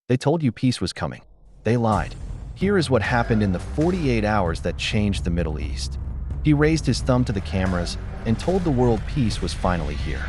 They told you peace was coming. They lied. Here is what happened in the 48 hours that changed the Middle East. He raised his thumb to the cameras and told the world peace was finally here.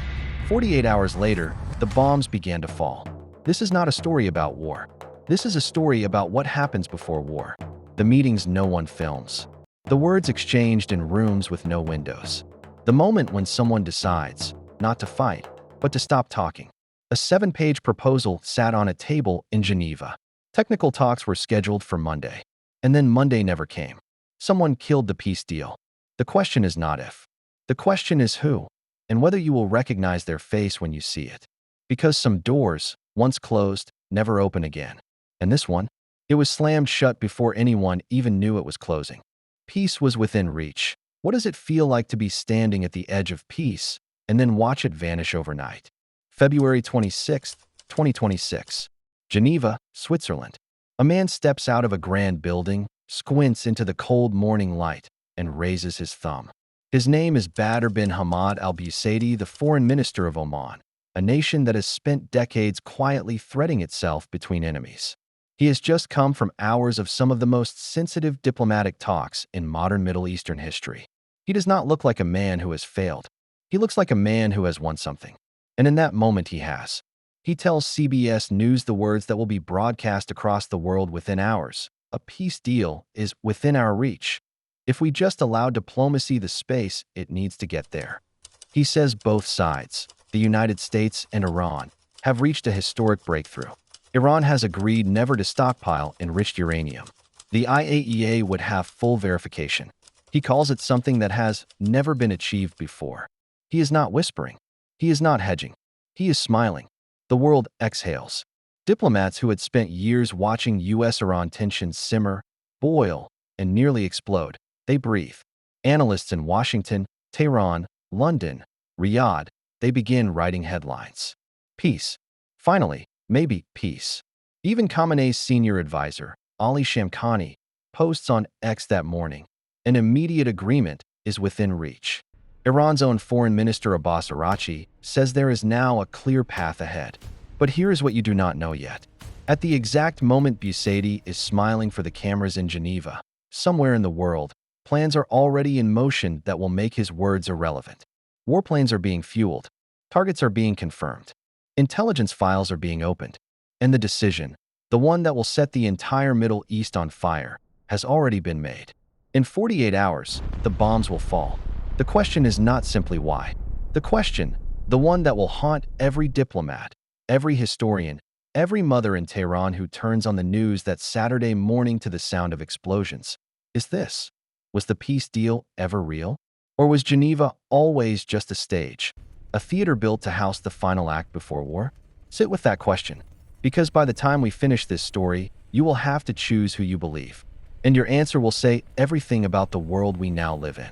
48 hours later, the bombs began to fall. This is not a story about war. This is a story about what happens before war. The meetings no one films. The words exchanged in rooms with no windows. The moment when someone decides not to fight, but to stop talking. A 7-page proposal sat on a table in Geneva. Technical talks were scheduled for Monday. And then Monday never came. Someone killed the peace deal. The question is not if. The question is who, and whether you will recognize their face when you see it. Because some doors, once closed, never open again. And this one? It was slammed shut before anyone even knew it was closing. Peace was within reach. What does it feel like to be standing at the edge of peace and then watch it vanish overnight? February 26, 2026. Geneva, Switzerland. A man steps out of a grand building, squints into the cold morning light, and raises his thumb. His name is Badr bin Hamad al-Busaidi, the foreign minister of Oman, a nation that has spent decades quietly threading itself between enemies. He has just come from hours of some of the most sensitive diplomatic talks in modern Middle Eastern history. He does not look like a man who has failed. He looks like a man who has won something. And in that moment he has. He tells CBS News the words that will be broadcast across the world within hours. A peace deal is within our reach. If we just allow diplomacy the space it needs to get there. He says both sides, the United States and Iran, have reached a historic breakthrough. Iran has agreed never to stockpile enriched uranium. The IAEA would have full verification. He calls it something that has never been achieved before. He is not whispering. He is not hedging. He is smiling. The world exhales. Diplomats who had spent years watching U.S.-Iran tensions simmer, boil, and nearly explode, they breathe. Analysts in Washington, Tehran, London, Riyadh, they begin writing headlines. Peace. Finally, maybe peace. Even Khamenei's senior advisor, Ali Shamkhani, posts on X that morning. An immediate agreement is within reach. Iran's own foreign minister Abbas Araghchi says there is now a clear path ahead. But here is what you do not know yet. At the exact moment Busaidi is smiling for the cameras in Geneva, somewhere in the world, plans are already in motion that will make his words irrelevant. Warplanes are being fueled. Targets are being confirmed. Intelligence files are being opened. And the decision, the one that will set the entire Middle East on fire, has already been made. In 48 hours, the bombs will fall. The question is not simply why. The question, the one that will haunt every diplomat, every historian, every mother in Tehran who turns on the news that Saturday morning to the sound of explosions, is this. Was the peace deal ever real? Or was Geneva always just a stage, a theater built to house the final act before war? Sit with that question, because by the time we finish this story, you will have to choose who you believe. And your answer will say everything about the world we now live in.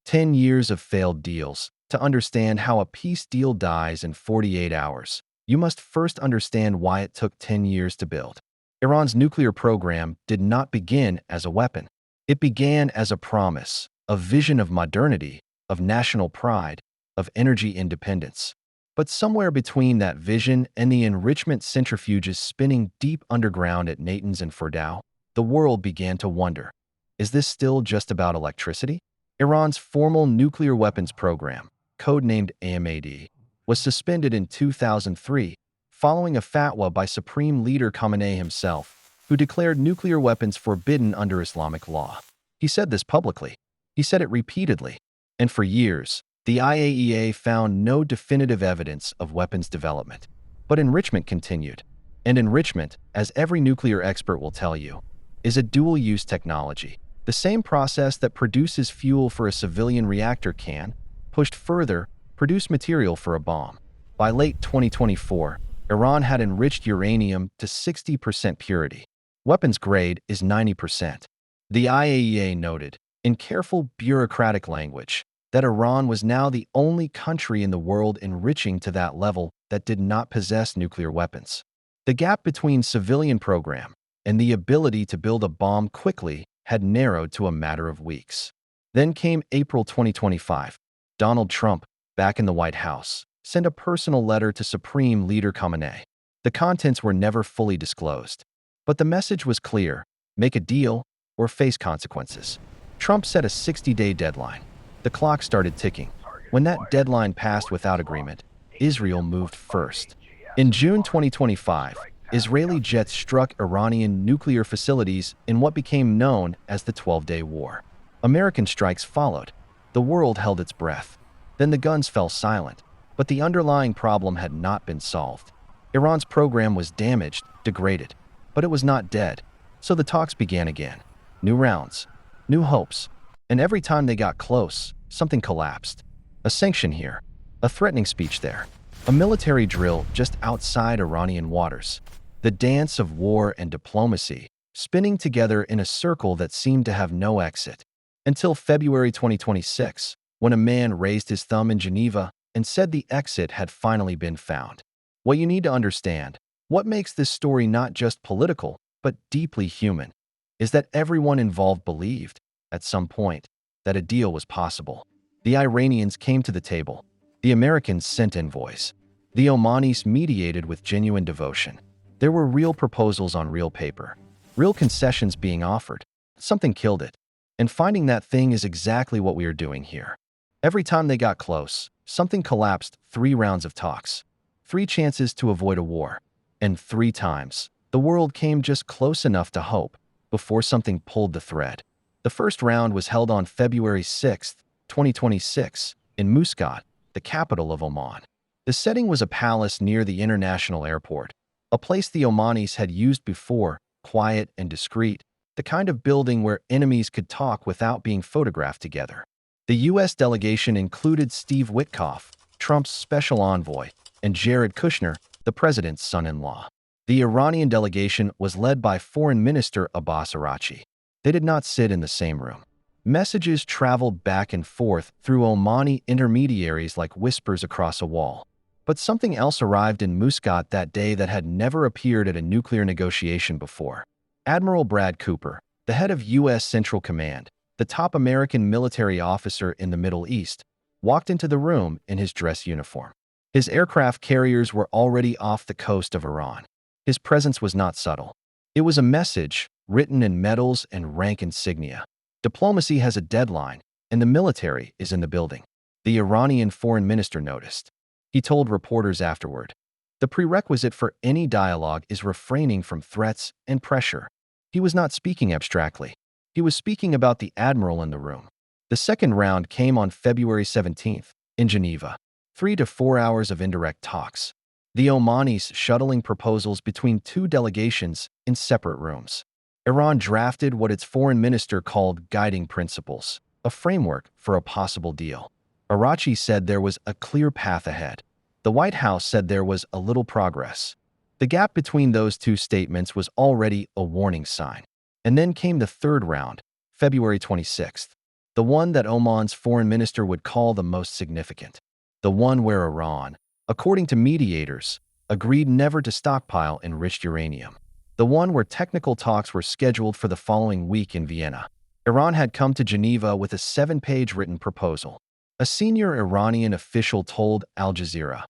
10 years of failed deals. To understand how a peace deal dies in 48 hours, you must first understand why it took 10 years to build. Iran's nuclear program did not begin as a weapon. It began as a promise, a vision of modernity, of national pride, of energy independence. But somewhere between that vision and the enrichment centrifuges spinning deep underground at Natanz and Fordow, the world began to wonder, is this still just about electricity? Iran's formal nuclear weapons program, codenamed Hamad, was suspended in 2003 following a fatwa by Supreme Leader Khamenei himself, who declared nuclear weapons forbidden under Islamic law. He said this publicly. He said it repeatedly. And for years, the IAEA found no definitive evidence of weapons development. But enrichment continued. And enrichment, as every nuclear expert will tell you, is a dual-use technology. The same process that produces fuel for a civilian reactor can, pushed further, produce material for a bomb. By late 2024, Iran had enriched uranium to 60% purity. Weapons grade is 90%. The IAEA noted, in careful bureaucratic language, that Iran was now the only country in the world enriching to that level that did not possess nuclear weapons. The gap between civilian program and the ability to build a bomb quickly had narrowed to a matter of weeks. Then came April 2025. Donald Trump, back in the White House, sent a personal letter to Supreme Leader Khamenei. The contents were never fully disclosed. But the message was clear: make a deal or face consequences. Trump set a 60-day deadline. The clock started ticking. When that deadline passed without agreement, Israel moved first. In June 2025, Israeli jets struck Iranian nuclear facilities in what became known as the 12-Day War. American strikes followed. The world held its breath. Then the guns fell silent. But the underlying problem had not been solved. Iran's program was damaged, degraded. But it was not dead. So the talks began again. New rounds, new hopes. And every time they got close, something collapsed. A sanction here, a threatening speech there, a military drill just outside Iranian waters. The dance of war and diplomacy, spinning together in a circle that seemed to have no exit. Until February 2026, when a man raised his thumb in Geneva and said the exit had finally been found. What you need to understand, what makes this story not just political, but deeply human, is that everyone involved believed, at some point, that a deal was possible. The Iranians came to the table. The Americans sent envoys. The Omanis mediated with genuine devotion. There were real proposals on real paper, real concessions being offered. Something killed it. And finding that thing is exactly what we are doing here. Every time they got close, something collapsed. 3 rounds of talks, 3 chances to avoid a war. And 3 times, the world came just close enough to hope before something pulled the thread. The first round was held on February 6, 2026, in Muscat, the capital of Oman. The setting was a palace near the international airport, a place the Omanis had used before, quiet and discreet, the kind of building where enemies could talk without being photographed together. The U.S. delegation included Steve Witkoff, Trump's special envoy, and Jared Kushner, the president's son-in-law. The Iranian delegation was led by Foreign Minister Abbas Araghchi. They did not sit in the same room. Messages traveled back and forth through Omani intermediaries like whispers across a wall. But something else arrived in Muscat that day that had never appeared at a nuclear negotiation before. Admiral Brad Cooper, the head of U.S. Central Command, the top American military officer in the Middle East, walked into the room in his dress uniform. His aircraft carriers were already off the coast of Iran. His presence was not subtle. It was a message, written in medals and rank insignia. Diplomacy has a deadline, and the military is in the building. The Iranian foreign minister noticed. He told reporters afterward, the prerequisite for any dialogue is refraining from threats and pressure. He was not speaking abstractly. He was speaking about the admiral in the room. The second round came on February 17th, in Geneva. 3 to 4 hours of indirect talks. The Omanis shuttling proposals between 2 delegations in separate rooms. Iran drafted what its foreign minister called guiding principles, a framework for a possible deal. Araghchi said there was a clear path ahead. The White House said there was a little progress. The gap between those 2 statements was already a warning sign. And then came the third round, February 26th, the one that Oman's foreign minister would call the most significant. The one where Iran, according to mediators, agreed never to stockpile enriched uranium. The one where technical talks were scheduled for the following week in Vienna. Iran had come to Geneva with a 7-page written proposal. A senior Iranian official told Al Jazeera,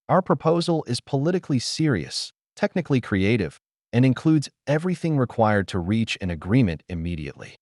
"Our proposal is politically serious, technically creative, and includes everything required to reach an agreement immediately."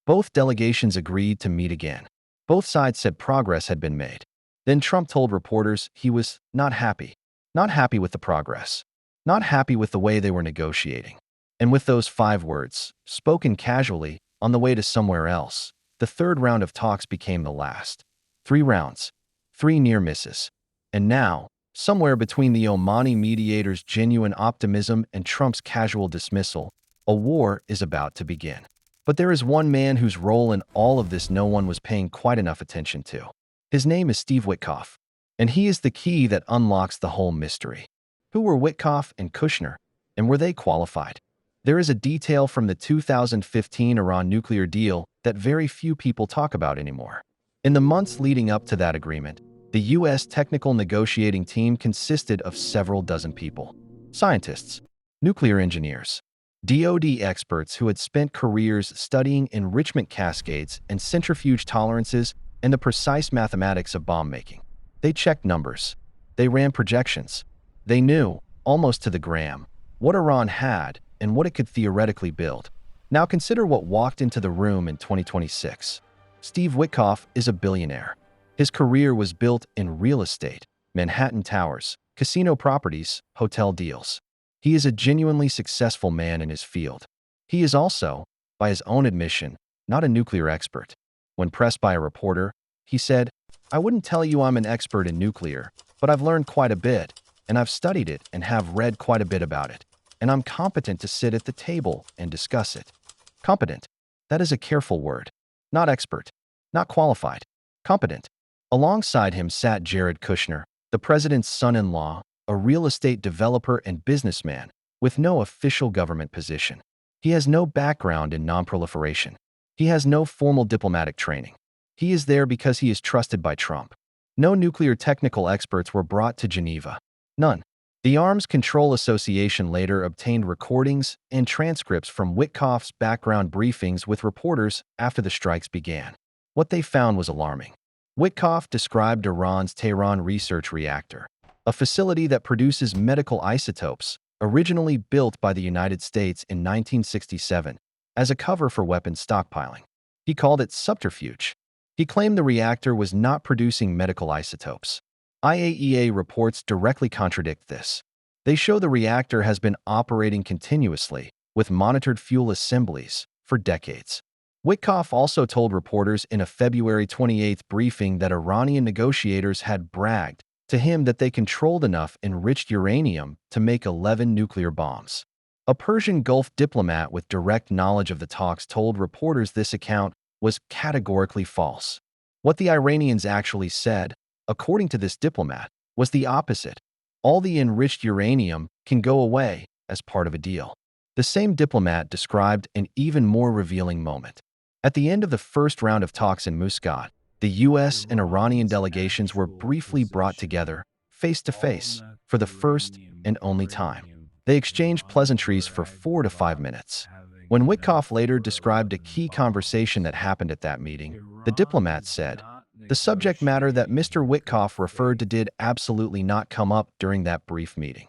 Both delegations agreed to meet again. Both sides said progress had been made. Then Trump told reporters he was not happy with the progress, not happy with the way they were negotiating. And with those 5 words, spoken casually, on the way to somewhere else, the third round of talks became the last. 3 rounds, 3 near misses. And now, somewhere between the Omani mediator's genuine optimism and Trump's casual dismissal, a war is about to begin. But there is one man whose role in all of this no one was paying quite enough attention to. His name is Steve Witkoff, and he is the key that unlocks the whole mystery. Who were Witkoff and Kushner, and were they qualified? There is a detail from the 2015 Iran nuclear deal that very few people talk about anymore. In the months leading up to that agreement, the U.S. technical negotiating team consisted of several dozen people. Scientists, nuclear engineers, DoD experts who had spent careers studying enrichment cascades and centrifuge tolerances and the precise mathematics of bomb making. They checked numbers. They ran projections. They knew, almost to the gram, what Iran had and what it could theoretically build. Now consider what walked into the room in 2026. Steve Witkoff is a billionaire. His career was built in real estate, Manhattan towers, casino properties, hotel deals. He is a genuinely successful man in his field. He is also, by his own admission, not a nuclear expert. When pressed by a reporter, he said, "I wouldn't tell you I'm an expert in nuclear, but I've learned quite a bit, and I've studied it and have read quite a bit about it, and I'm competent to sit at the table and discuss it." Competent. That is a careful word. Not expert. Not qualified. Competent. Alongside him sat Jared Kushner, the president's son-in-law, a real estate developer and businessman with no official government position. He has no background in nonproliferation. He has no formal diplomatic training. He is there because he is trusted by Trump. No nuclear technical experts were brought to Geneva. None. The Arms Control Association later obtained recordings and transcripts from Witkoff's background briefings with reporters after the strikes began. What they found was alarming. Witkoff described Iran's Tehran research reactor, a facility that produces medical isotopes, originally built by the United States in 1967, as a cover for weapons stockpiling. He called it subterfuge. He claimed the reactor was not producing medical isotopes. IAEA reports directly contradict this. They show the reactor has been operating continuously, with monitored fuel assemblies, for decades. Witkoff also told reporters in a February 28 briefing that Iranian negotiators had bragged to him that they controlled enough enriched uranium to make 11 nuclear bombs. A Persian Gulf diplomat with direct knowledge of the talks told reporters this account was categorically false. What the Iranians actually said, according to this diplomat, was the opposite. All the enriched uranium can go away as part of a deal. The same diplomat described an even more revealing moment. At the end of the first round of talks in Muscat, the U.S. and Iranian delegations were briefly brought together, face to face, for the first and only time. They exchanged pleasantries for 4 to 5 minutes. When Witkoff later described a key conversation that happened at that meeting, the diplomat said, "The subject matter that Mr. Witkoff referred to did absolutely not come up during that brief meeting.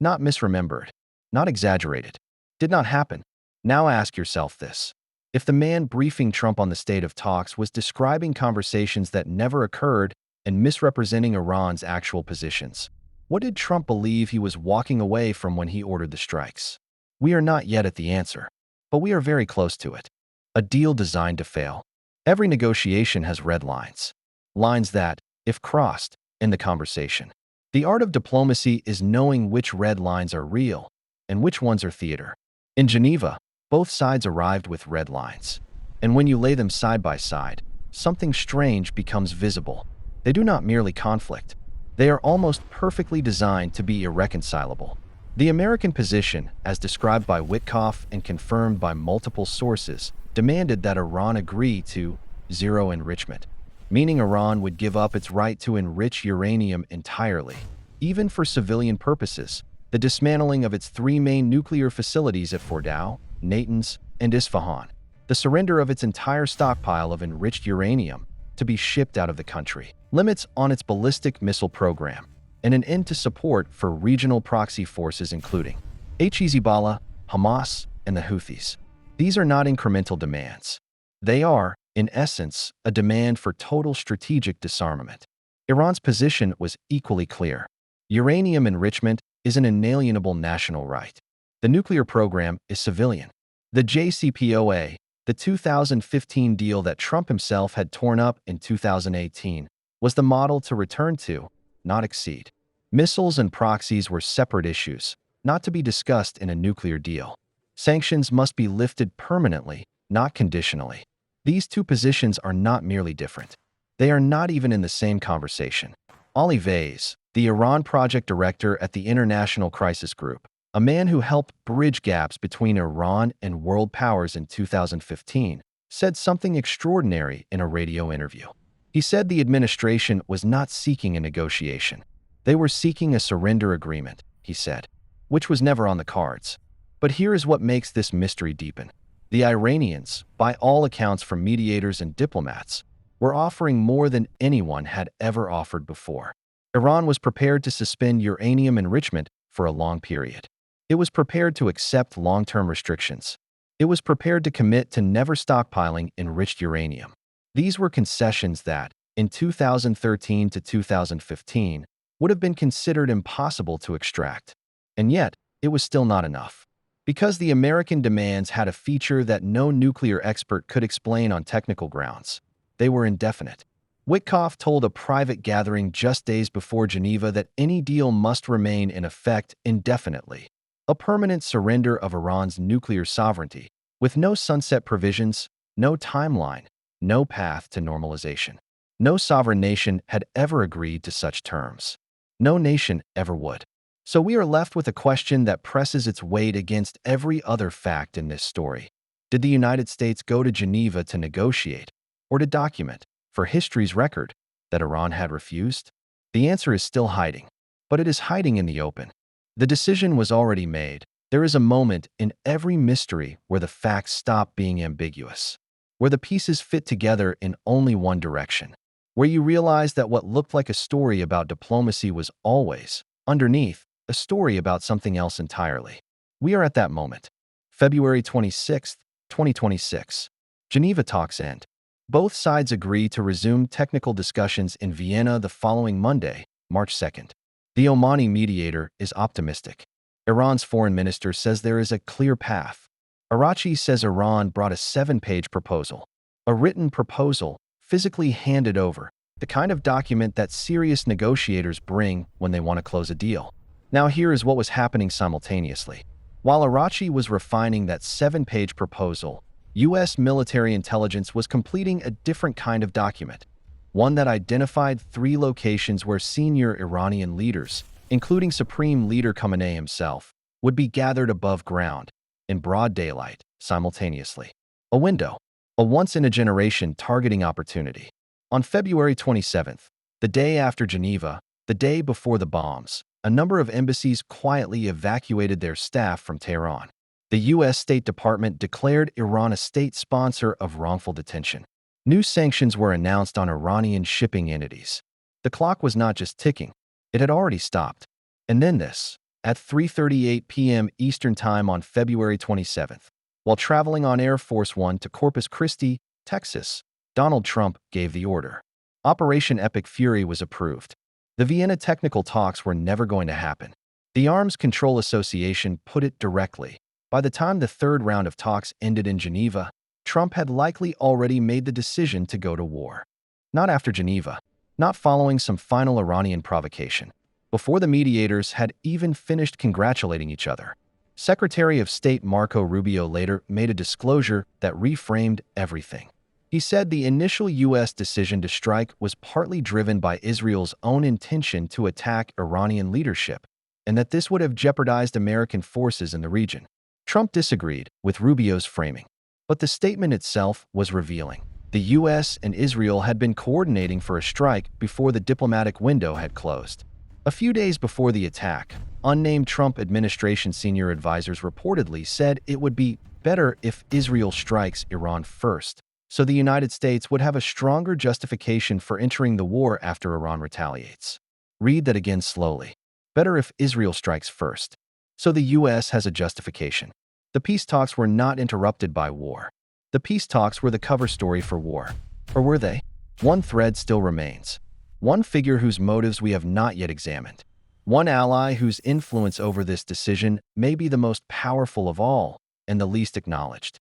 Not misremembered. Not exaggerated. Did not happen. Now ask yourself this. If the man briefing Trump on the state of talks was describing conversations that never occurred and misrepresenting Iran's actual positions, what did Trump believe he was walking away from when he ordered the strikes? We are not yet at the answer, but we are very close to it. A deal designed to fail. Every negotiation has red lines. Lines that, if crossed, end the conversation. The art of diplomacy is knowing which red lines are real and which ones are theater. In Geneva, both sides arrived with red lines. And when you lay them side by side, something strange becomes visible. They do not merely conflict. They are almost perfectly designed to be irreconcilable. The American position, as described by Witkoff and confirmed by multiple sources, demanded that Iran agree to zero enrichment, meaning Iran would give up its right to enrich uranium entirely, even for civilian purposes, the dismantling of its 3 main nuclear facilities at Fordow, Natanz, and Isfahan, the surrender of its entire stockpile of enriched uranium to be shipped out of the country, limits on its ballistic missile program, and an end to support for regional proxy forces including Hezbollah, Hamas, and the Houthis. These are not incremental demands. They are, in essence, a demand for total strategic disarmament. Iran's position was equally clear. Uranium enrichment is an inalienable national right. The nuclear program is civilian. The JCPOA, the 2015 deal that Trump himself had torn up in 2018, was the model to return to, not exceed. Missiles and proxies were separate issues, not to be discussed in a nuclear deal. Sanctions must be lifted permanently, not conditionally. These two positions are not merely different. They are not even in the same conversation. Ali Vaiz, the Iran project director at the International Crisis Group, a man who helped bridge gaps between Iran and world powers in 2015, said something extraordinary in a radio interview. He said the administration was not seeking a negotiation. They were seeking a surrender agreement, he said, which was never on the cards. But here is what makes this mystery deepen. The Iranians, by all accounts from mediators and diplomats, were offering more than anyone had ever offered before. Iran was prepared to suspend uranium enrichment for a long period. It was prepared to accept long-term restrictions. It was prepared to commit to never stockpiling enriched uranium. These were concessions that, in 2013 to 2015, would have been considered impossible to extract. And yet, it was still not enough. Because the American demands had a feature that no nuclear expert could explain on technical grounds. They were indefinite. Witkoff told a private gathering just days before Geneva that any deal must remain in effect indefinitely. A permanent surrender of Iran's nuclear sovereignty, with no sunset provisions, no timeline, no path to normalization. No sovereign nation had ever agreed to such terms. No nation ever would. So we are left with a question that presses its weight against every other fact in this story. Did the United States go to Geneva to negotiate, or to document, for history's record, that Iran had refused? The answer is still hiding, but it is hiding in the open. The decision was already made. There is a moment in every mystery where the facts stop being ambiguous, where the pieces fit together in only one direction, where you realize that what looked like a story about diplomacy was always, underneath, a story about something else entirely. We are at that moment. February 26, 2026. Geneva talks end. Both sides agree to resume technical discussions in Vienna the following Monday, March 2nd. The Omani mediator is optimistic. Iran's foreign minister says there is a clear path. Arachi says Iran brought a 7-page proposal. A written proposal, physically handed over, the kind of document that serious negotiators bring when they want to close a deal. Now here is what was happening simultaneously. While Arachi was refining that 7-page proposal, U.S. military intelligence was completing a different kind of document. One that identified 3 locations where senior Iranian leaders, including Supreme Leader Khamenei himself, would be gathered above ground, in broad daylight, simultaneously. A window. A once-in-a-generation targeting opportunity. On February 27th, the day after Geneva, the day before the bombs, a number of embassies quietly evacuated their staff from Tehran. The U.S. State Department declared Iran a state sponsor of wrongful detention. New sanctions were announced on Iranian shipping entities. The clock was not just ticking, it had already stopped. And then this, at 3:38 p.m. Eastern Time on February 27th, while traveling on Air Force One to Corpus Christi, Texas, Donald Trump gave the order. Operation Epic Fury was approved. The Vienna technical talks were never going to happen. The Arms Control Association put it directly. By the time the third round of talks ended in Geneva, Trump had likely already made the decision to go to war. Not after Geneva, not following some final Iranian provocation, before the mediators had even finished congratulating each other. Secretary of State Marco Rubio later made a disclosure that reframed everything. He said the initial U.S. decision to strike was partly driven by Israel's own intention to attack Iranian leadership, and that this would have jeopardized American forces in the region. Trump disagreed with Rubio's framing, but the statement itself was revealing. The U.S. and Israel had been coordinating for a strike before the diplomatic window had closed. A few days before the attack, unnamed Trump administration senior advisors reportedly said it would be better if Israel strikes Iran first, so the United States would have a stronger justification for entering the war after Iran retaliates. Read that again slowly. Better if Israel strikes first, so the U.S. has a justification. The peace talks were not interrupted by war. The peace talks were the cover story for war. Or were they? One thread still remains. One figure whose motives we have not yet examined. One ally whose influence over this decision may be the most powerful of all and the least acknowledged.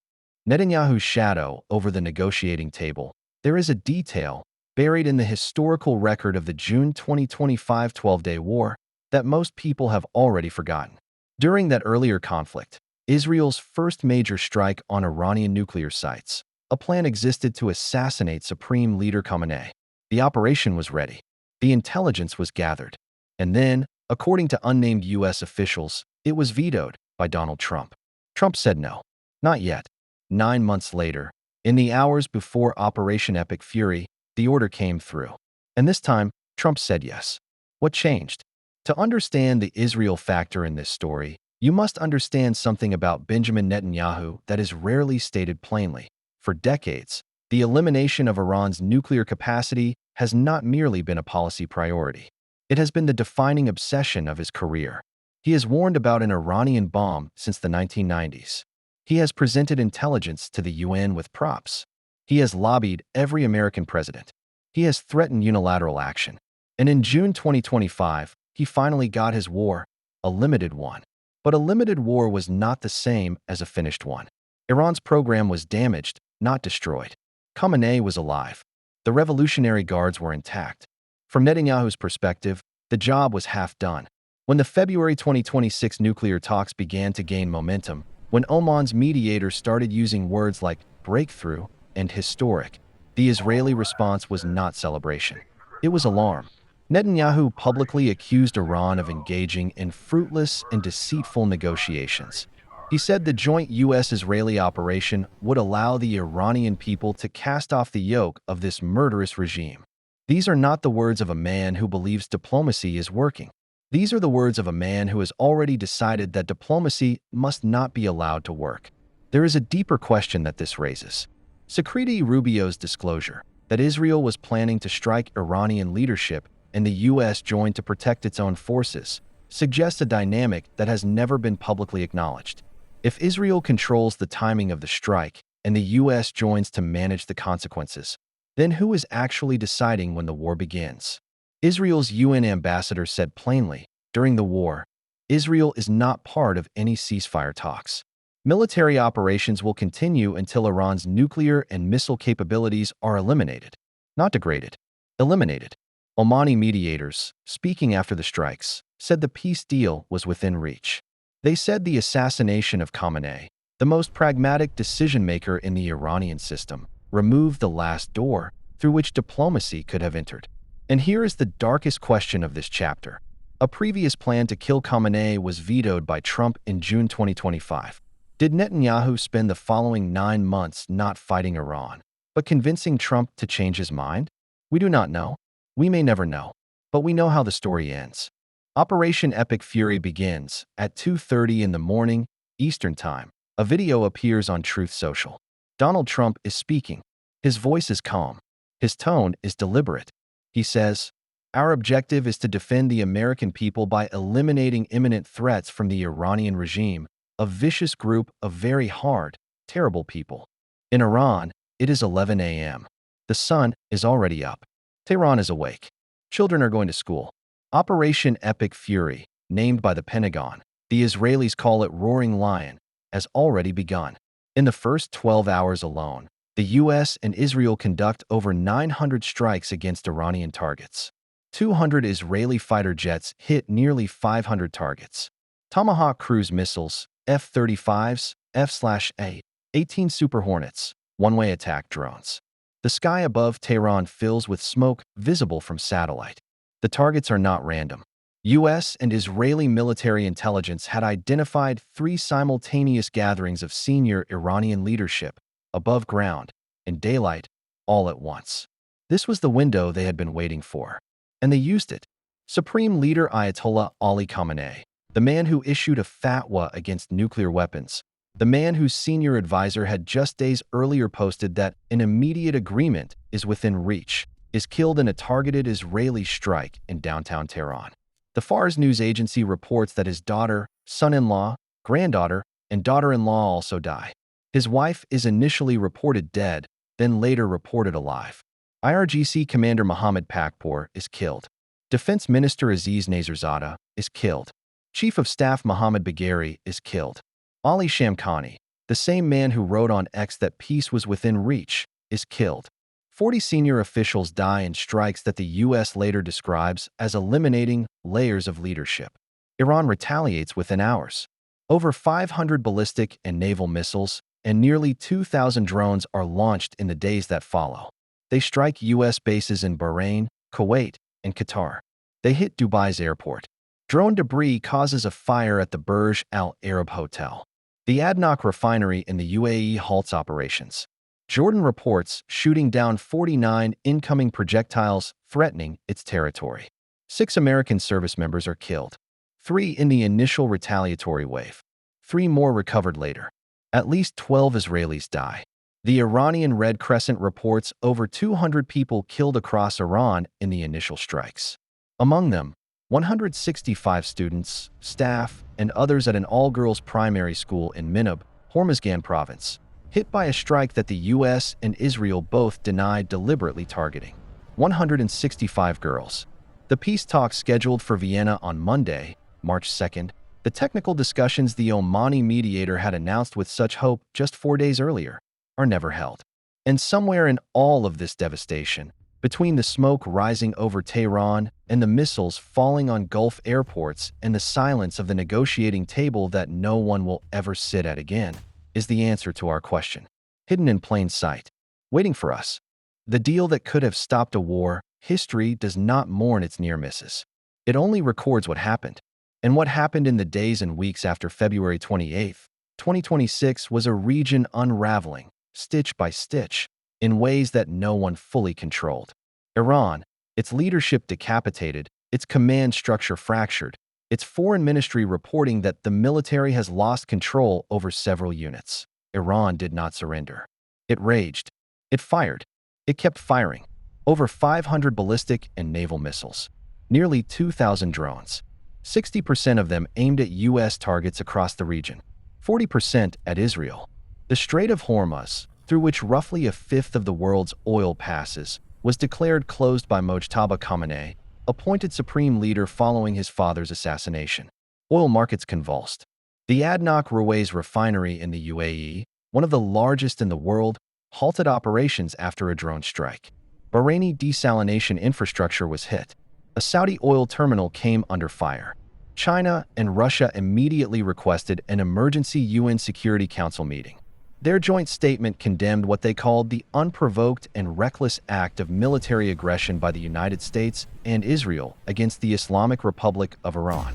Netanyahu's shadow over the negotiating table. There is a detail buried in the historical record of the June 2025 12-day war that most people have already forgotten. During that earlier conflict, Israel's first major strike on Iranian nuclear sites, a plan existed to assassinate Supreme Leader Khamenei. The operation was ready. The intelligence was gathered. And then, according to unnamed U.S. officials, it was vetoed by Donald Trump. Trump said no. Not yet. 9 months later, in the hours before Operation Epic Fury, the order came through. And this time, Trump said yes. What changed? To understand the Israel factor in this story, you must understand something about Benjamin Netanyahu that is rarely stated plainly. For decades, the elimination of Iran's nuclear capacity has not merely been a policy priority. It has been the defining obsession of his career. He has warned about an Iranian bomb since the 1990s. He has presented intelligence to the UN with props. He has lobbied every American president. He has threatened unilateral action. And in June 2025, he finally got his war, a limited one. But a limited war was not the same as a finished one. Iran's program was damaged, not destroyed. Khamenei was alive. The Revolutionary Guards were intact. From Netanyahu's perspective, the job was half done. When the February 2026 nuclear talks began to gain momentum, when Oman's mediators started using words like breakthrough and historic, the Israeli response was not celebration. It was alarm. Netanyahu publicly accused Iran of engaging in fruitless and deceitful negotiations. He said the joint U.S.-Israeli operation would allow the Iranian people to cast off the yoke of this murderous regime. These are not the words of a man who believes diplomacy is working. These are the words of a man who has already decided that diplomacy must not be allowed to work. There is a deeper question that this raises. Secretary Rubio's disclosure that Israel was planning to strike Iranian leadership and the U.S. joined to protect its own forces suggests a dynamic that has never been publicly acknowledged. If Israel controls the timing of the strike and the U.S. joins to manage the consequences, then who is actually deciding when the war begins? Israel's UN ambassador said plainly, during the war, Israel is not part of any ceasefire talks. Military operations will continue until Iran's nuclear and missile capabilities are eliminated, not degraded, eliminated. Omani mediators, speaking after the strikes, said the peace deal was within reach. They said the assassination of Khamenei, the most pragmatic decision-maker in the Iranian system, removed the last door through which diplomacy could have entered. And here is the darkest question of this chapter. A previous plan to kill Khamenei was vetoed by Trump in June 2025. Did Netanyahu spend the following 9 months not fighting Iran, but convincing Trump to change his mind? We do not know. We may never know. But we know how the story ends. Operation Epic Fury begins at 2:30 in the morning, Eastern Time. A video appears on Truth Social. Donald Trump is speaking. His voice is calm. His tone is deliberate. He says, "Our objective is to defend the American people by eliminating imminent threats from the Iranian regime, a vicious group of very hard, terrible people." In Iran, it is 11 a.m. The sun is already up. Tehran is awake. Children are going to school. Operation Epic Fury, named by the Pentagon, the Israelis call it Roaring Lion, has already begun. In the first 12 hours alone, the U.S. and Israel conduct over 900 strikes against Iranian targets. 200 Israeli fighter jets hit nearly 500 targets. Tomahawk cruise missiles, F-35s, F/A, 18 Super Hornets, one-way attack drones. The sky above Tehran fills with smoke visible from satellite. The targets are not random. U.S. and Israeli military intelligence had identified 3 simultaneous gatherings of senior Iranian leadership, above ground, in daylight, all at once. This was the window they had been waiting for. And they used it. Supreme Leader Ayatollah Ali Khamenei, the man who issued a fatwa against nuclear weapons, the man whose senior advisor had just days earlier posted that an immediate agreement is within reach, is killed in a targeted Israeli strike in downtown Tehran. The Fars news agency reports that his daughter, son-in-law, granddaughter, and daughter-in-law also die. His wife is initially reported dead, then later reported alive. IRGC Commander Mohammad Pakpour is killed. Defense Minister Aziz Nazarzadeh is killed. Chief of Staff Mohammad Bagheri is killed. Ali Shamkhani, the same man who wrote on X that peace was within reach, is killed. 40 senior officials die in strikes that the U.S. later describes as eliminating layers of leadership. Iran retaliates within hours. Over 500 ballistic and naval missiles and nearly 2,000 drones are launched in the days that follow. They strike U.S. bases in Bahrain, Kuwait, and Qatar. They hit Dubai's airport. Drone debris causes a fire at the Burj Al Arab Hotel. The ADNOC refinery in the UAE halts operations. Jordan reports shooting down 49 incoming projectiles threatening its territory. 6 American service members are killed. 3 in the initial retaliatory wave. 3 more recovered later. At least 12 Israelis die. The Iranian Red Crescent reports over 200 people killed across Iran in the initial strikes. Among them, 165 students, staff, and others at an all-girls primary school in Minab, Hormozgan province, hit by a strike that the US and Israel both denied deliberately targeting. 165 girls. The peace talks scheduled for Vienna on Monday, March 2nd, the technical discussions the Omani mediator had announced with such hope just 4 days earlier, are never held. And somewhere in all of this devastation, between the smoke rising over Tehran and the missiles falling on Gulf airports and the silence of the negotiating table that no one will ever sit at again, is the answer to our question. Hidden in plain sight, waiting for us. The deal that could have stopped a war, history does not mourn its near misses. It only records what happened. And what happened in the days and weeks after February 28, 2026 was a region unraveling, stitch by stitch, in ways that no one fully controlled. Iran, its leadership decapitated, its command structure fractured, its foreign ministry reporting that the military has lost control over several units. Iran did not surrender. It raged. It fired. It kept firing. Over 500 ballistic and naval missiles. Nearly 2,000 drones. 60% of them aimed at U.S. targets across the region. 40% at Israel. The Strait of Hormuz, through which roughly a fifth of the world's oil passes, was declared closed by Mojtaba Khamenei, appointed supreme leader following his father's assassination. Oil markets convulsed. The ADNOC Ruwais refinery in the UAE, one of the largest in the world, halted operations after a drone strike. Bahraini desalination infrastructure was hit. A Saudi oil terminal came under fire. China and Russia immediately requested an emergency UN Security Council meeting. Their joint statement condemned what they called the unprovoked and reckless act of military aggression by the United States and Israel against the Islamic Republic of Iran.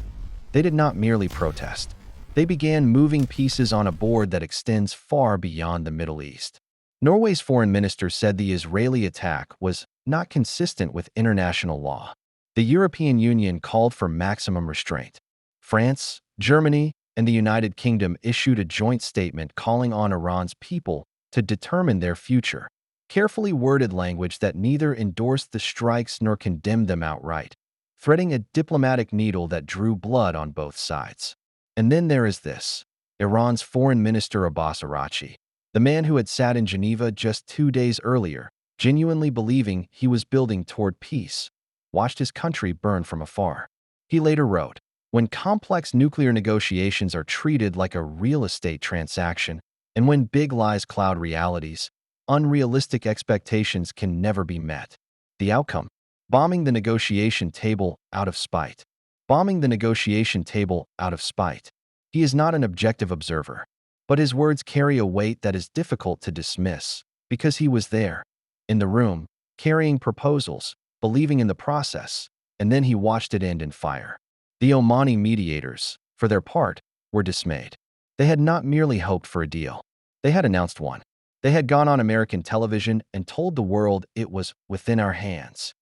They did not merely protest. They began moving pieces on a board that extends far beyond the Middle East. Norway's foreign minister said the Israeli attack was not consistent with international law. The European Union called for maximum restraint. France, Germany, and the United Kingdom issued a joint statement calling on Iran's people to determine their future, carefully worded language that neither endorsed the strikes nor condemned them outright, threading a diplomatic needle that drew blood on both sides. And then there is this, Iran's foreign minister Abbas Araghchi, the man who had sat in Geneva just 2 days earlier, genuinely believing he was building toward peace, watched his country burn from afar. He later wrote, "When complex nuclear negotiations are treated like a real estate transaction, and when big lies cloud realities, unrealistic expectations can never be met. The outcome? Bombing the negotiation table out of spite. Bombing the negotiation table out of spite." He is not an objective observer, but his words carry a weight that is difficult to dismiss, because he was there, in the room, carrying proposals, believing in the process, and then he watched it end in fire. The Omani mediators, for their part, were dismayed. They had not merely hoped for a deal. They had announced one. They had gone on American television and told the world it was within our hands.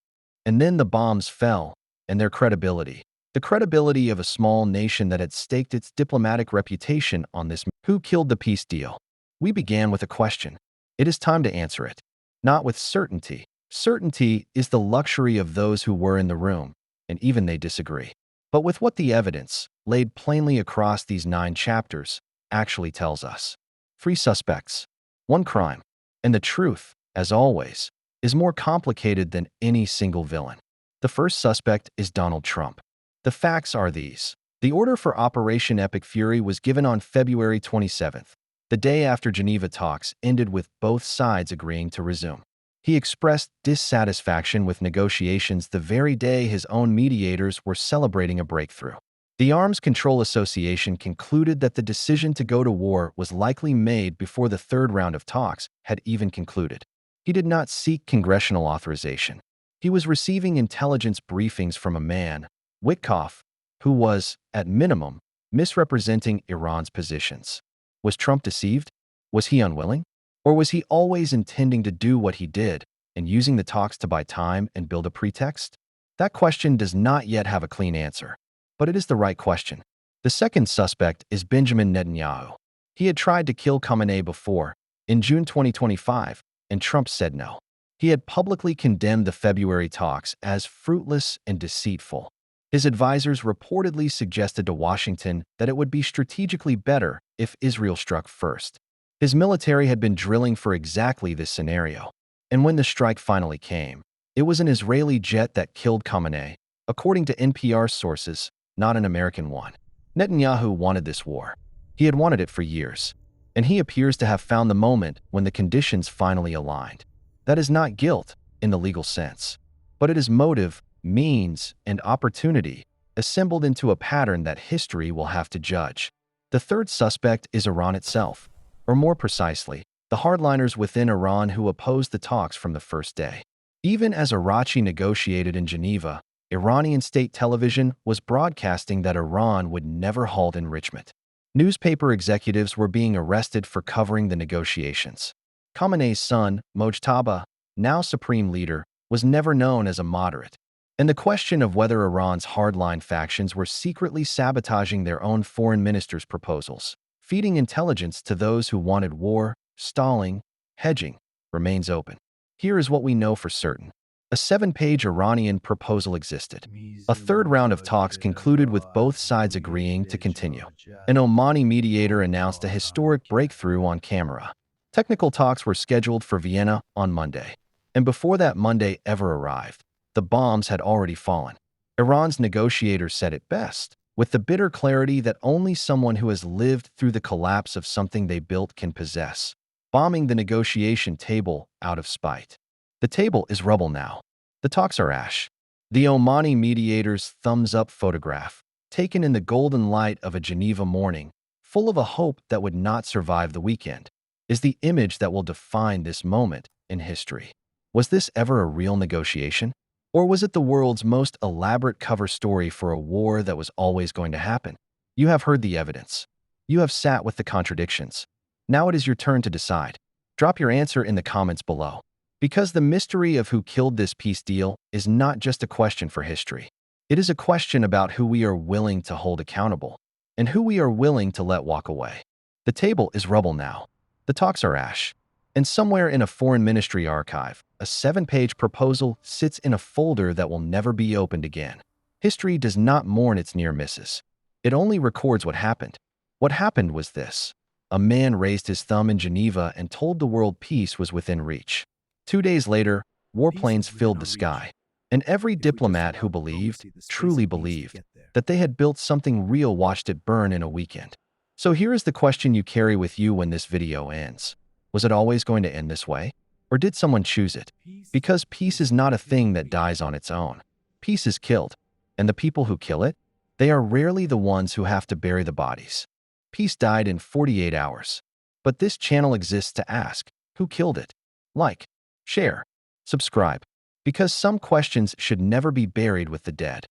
And then the bombs fell, and their credibility, the credibility of a small nation that had staked its diplomatic reputation on this. Who killed the peace deal? We began with a question. It is time to answer it. Not with certainty. Certainty is the luxury of those who were in the room, and even they disagree. But with what the evidence, laid plainly across these 9 chapters, actually tells us. 3 suspects, 1 crime, and the truth, as always, is more complicated than any single villain. The first suspect is Donald Trump. The facts are these. The order for Operation Epic Fury was given on February 27th, the day after Geneva talks ended with both sides agreeing to resume. He expressed dissatisfaction with negotiations the very day his own mediators were celebrating a breakthrough. The Arms Control Association concluded that the decision to go to war was likely made before the 3rd round of talks had even concluded. He did not seek congressional authorization. He was receiving intelligence briefings from a man, Witkoff, who was, at minimum, misrepresenting Iran's positions. Was Trump deceived? Was he unwilling? Or was he always intending to do what he did and using the talks to buy time and build a pretext? That question does not yet have a clean answer, but it is the right question. The second suspect is Benjamin Netanyahu. He had tried to kill Khamenei before, in June 2025, and Trump said no. He had publicly condemned the February talks as fruitless and deceitful. His advisors reportedly suggested to Washington that it would be strategically better if Israel struck first. His military had been drilling for exactly this scenario. And when the strike finally came, it was an Israeli jet that killed Khamenei, according to NPR sources, not an American one. Netanyahu wanted this war. He had wanted it for years. And he appears to have found the moment when the conditions finally aligned. That is not guilt in the legal sense, but it is motive, means, and opportunity assembled into a pattern that history will have to judge. The third suspect is Iran itself, or more precisely, the hardliners within Iran who opposed the talks from the first day. Even as Arachi negotiated in Geneva, Iranian state television was broadcasting that Iran would never halt enrichment. Newspaper executives were being arrested for covering the negotiations. Khamenei's son, Mojtaba, now supreme leader, was never known as a moderate. And the question of whether Iran's hardline factions were secretly sabotaging their own foreign minister's proposals, feeding intelligence to those who wanted war, stalling, hedging, remains open. Here is what we know for certain. A 7-page Iranian proposal existed. A third round of talks concluded with both sides agreeing to continue. An Omani mediator announced a historic breakthrough on camera. Technical talks were scheduled for Vienna on Monday. And before that Monday ever arrived, the bombs had already fallen. Iran's negotiators said it best, with the bitter clarity that only someone who has lived through the collapse of something they built can possess, bombing the negotiation table out of spite. The table is rubble now. The talks are ash. The Omani mediator's thumbs-up photograph, taken in the golden light of a Geneva morning, full of a hope that would not survive the weekend, is the image that will define this moment in history. Was this ever a real negotiation? Or was it the world's most elaborate cover story for a war that was always going to happen? You have heard the evidence. You have sat with the contradictions. Now it is your turn to decide. Drop your answer in the comments below. Because the mystery of who killed this peace deal is not just a question for history. It is a question about who we are willing to hold accountable and who we are willing to let walk away. The table is rubble now. The talks are ash. And somewhere in a foreign ministry archive, a 7-page proposal sits in a folder that will never be opened again. History does not mourn its near misses. It only records what happened. What happened was this. A man raised his thumb in Geneva and told the world peace was within reach. 2 days later, warplanes filled the sky, and every diplomat who believed, truly believed, that they had built something real watched it burn in a weekend. So here is the question you carry with you when this video ends. Was it always going to end this way? Or did someone choose it? Because peace is not a thing that dies on its own. Peace is killed, and the people who kill it, they are rarely the ones who have to bury the bodies. Peace died in 48 hours. But this channel exists to ask, who killed it? Like, share, subscribe, because some questions should never be buried with the dead.